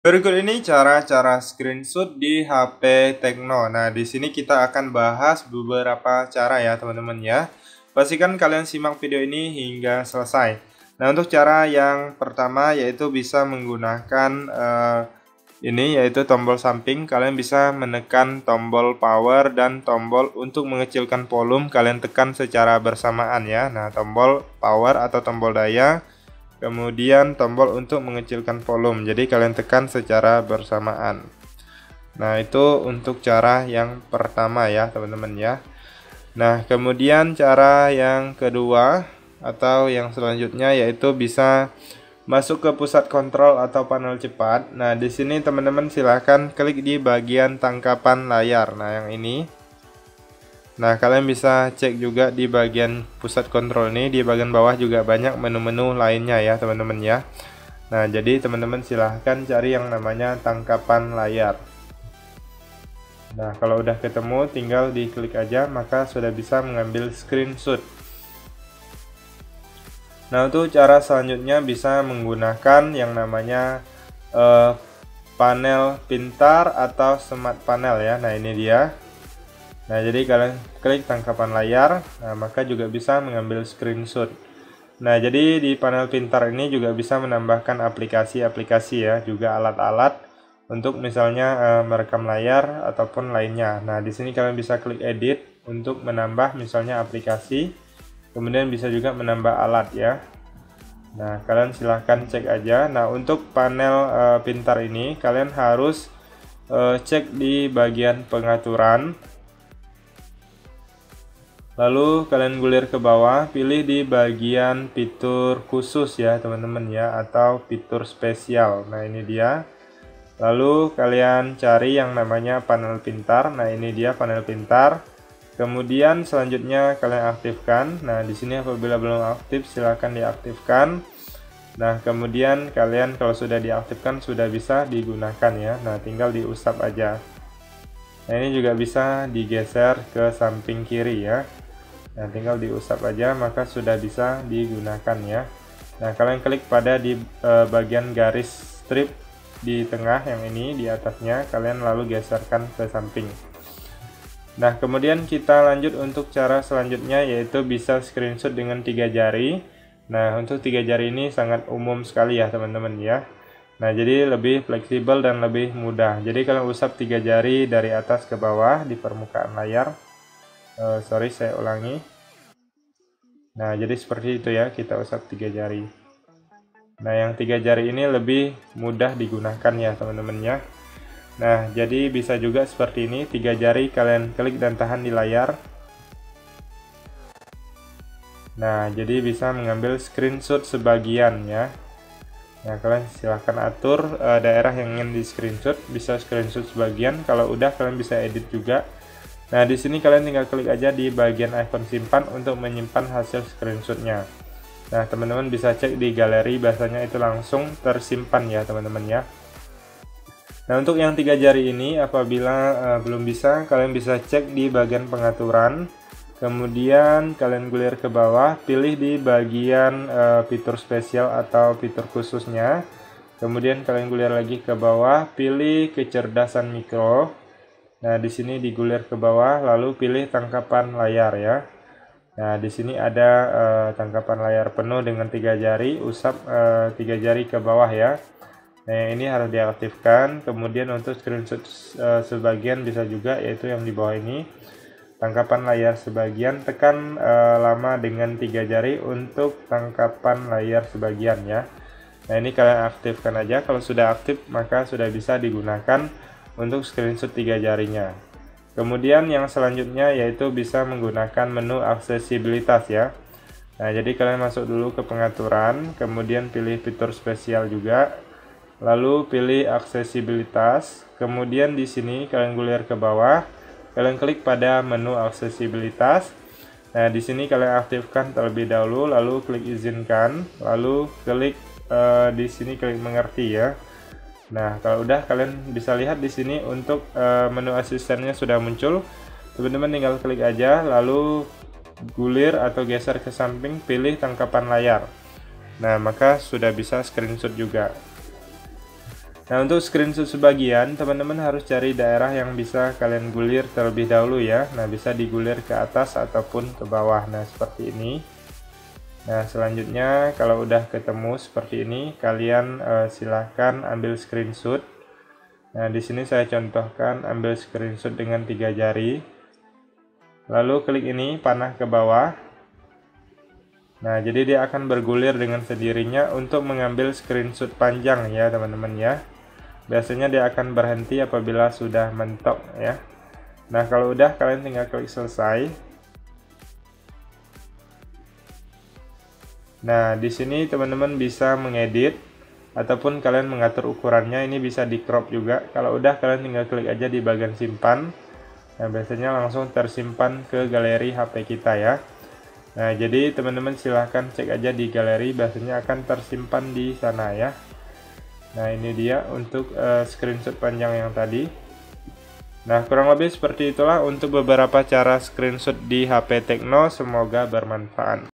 Berikut ini cara-cara screenshot di HP Tecno. Nah, di sini kita akan bahas beberapa cara ya, teman-teman ya. Pastikan kalian simak video ini hingga selesai. Nah, untuk cara yang pertama yaitu bisa menggunakan ini yaitu tombol samping. Kalian bisa menekan tombol power dan tombol untuk mengecilkan volume kalian tekan secara bersamaan ya. Nah, tombol power atau tombol daya, kemudian tombol untuk mengecilkan volume, jadi kalian tekan secara bersamaan. Nah, itu untuk cara yang pertama ya, teman-teman ya. Nah, kemudian cara yang kedua atau yang selanjutnya yaitu bisa masuk ke pusat kontrol atau panel cepat. Nah, di sini teman-teman silahkan klik di bagian tangkapan layar. Nah, yang ini. Nah, kalian bisa cek juga di bagian pusat kontrol ini, di bagian bawah juga banyak menu-menu lainnya ya, teman-teman ya. Nah, jadi teman-teman silahkan cari yang namanya tangkapan layar. Nah, kalau udah ketemu tinggal diklik aja, maka sudah bisa mengambil screenshot. Nah, untuk cara selanjutnya bisa menggunakan yang namanya panel pintar atau smart panel ya. Nah, ini dia. Nah, jadi kalian klik tangkapan layar, nah maka juga bisa mengambil screenshot. Nah, jadi di panel pintar ini juga bisa menambahkan aplikasi-aplikasi ya, juga alat-alat untuk misalnya merekam layar ataupun lainnya. Nah, di sini kalian bisa klik edit untuk menambah misalnya aplikasi, kemudian bisa juga menambah alat ya. Nah, kalian silahkan cek aja. Nah, untuk panel pintar ini kalian harus cek di bagian pengaturan. Lalu kalian gulir ke bawah, pilih di bagian fitur khusus ya teman-teman ya, atau fitur spesial. Nah, ini dia. Lalu kalian cari yang namanya panel pintar. Nah, ini dia panel pintar. Kemudian selanjutnya kalian aktifkan. Nah, di sini apabila belum aktif silahkan diaktifkan. Nah, kemudian kalian kalau sudah diaktifkan sudah bisa digunakan ya. Nah, tinggal diusap aja. Nah, ini juga bisa digeser ke samping kiri ya. Nah, tinggal diusap aja maka sudah bisa digunakan ya. Nah, kalian klik pada di bagian garis strip di tengah yang ini, di atasnya kalian lalu geserkan ke samping. Nah, kemudian kita lanjut untuk cara selanjutnya yaitu bisa screenshot dengan 3 jari. Nah, untuk 3 jari ini sangat umum sekali ya teman-teman ya. Nah, jadi lebih fleksibel dan lebih mudah. Jadi kalian usap 3 jari dari atas ke bawah di permukaan layar. Sorry, saya ulangi. Nah, jadi seperti itu ya, kita usap 3 jari. Nah, yang 3 jari ini lebih mudah digunakan ya teman-teman ya. Nah, jadi bisa juga seperti ini, 3 jari kalian klik dan tahan di layar. Nah, jadi bisa mengambil screenshot sebagian ya. Nah, kalian silahkan atur daerah yang ingin di screenshot, bisa screenshot sebagian. Kalau udah kalian bisa edit juga. Nah, di sini kalian tinggal klik aja di bagian icon simpan untuk menyimpan hasil screenshotnya. Nah, teman-teman bisa cek di galeri, biasanya itu langsung tersimpan ya teman-teman ya. Nah, untuk yang 3 jari ini apabila belum bisa, kalian bisa cek di bagian pengaturan. Kemudian kalian gulir ke bawah, pilih di bagian fitur spesial atau fitur khususnya. Kemudian kalian gulir lagi ke bawah, pilih kecerdasan mikro. Nah, di sini digulir ke bawah, lalu pilih tangkapan layar ya. Nah, di sini ada tangkapan layar penuh dengan 3 jari, usap 3 jari ke bawah ya. Nah, ini harus diaktifkan. Kemudian untuk screenshot sebagian bisa juga, yaitu yang di bawah ini. Tangkapan layar sebagian, tekan lama dengan 3 jari untuk tangkapan layar sebagian ya. Nah, ini kalian aktifkan aja. Kalau sudah aktif maka sudah bisa digunakan untuk screenshot 3 jarinya. Kemudian yang selanjutnya yaitu bisa menggunakan menu aksesibilitas ya. Nah, jadi kalian masuk dulu ke pengaturan, kemudian pilih fitur spesial juga, lalu pilih aksesibilitas. Kemudian di sini kalian gulir ke bawah, kalian klik pada menu aksesibilitas. Nah, di sini kalian aktifkan terlebih dahulu, lalu klik izinkan, lalu klik di sini klik mengerti ya. Nah, kalau udah kalian bisa lihat di sini untuk menu asistennya sudah muncul. Teman-teman tinggal klik aja, lalu gulir atau geser ke samping, pilih tangkapan layar. Nah, maka sudah bisa screenshot juga. Nah, untuk screenshot sebagian, teman-teman harus cari daerah yang bisa kalian gulir terlebih dahulu ya. Nah, bisa digulir ke atas ataupun ke bawah. Nah, seperti ini. Nah, selanjutnya kalau udah ketemu seperti ini, kalian silahkan ambil screenshot. Nah, di sini saya contohkan ambil screenshot dengan 3 jari. Lalu klik ini, panah ke bawah. Nah, jadi dia akan bergulir dengan sendirinya untuk mengambil screenshot panjang ya, teman-teman ya. Biasanya dia akan berhenti apabila sudah mentok ya. Nah, kalau udah kalian tinggal klik selesai. Nah, di sini teman-teman bisa mengedit ataupun kalian mengatur ukurannya. Ini bisa di crop juga. Kalau udah kalian tinggal klik aja di bagian simpan. Nah, biasanya langsung tersimpan ke galeri HP kita ya. Nah, jadi teman-teman silahkan cek aja di galeri, biasanya akan tersimpan di sana ya. Nah, ini dia untuk screenshot panjang yang tadi. Nah, kurang lebih seperti itulah untuk beberapa cara screenshot di HP Tecno. Semoga bermanfaat.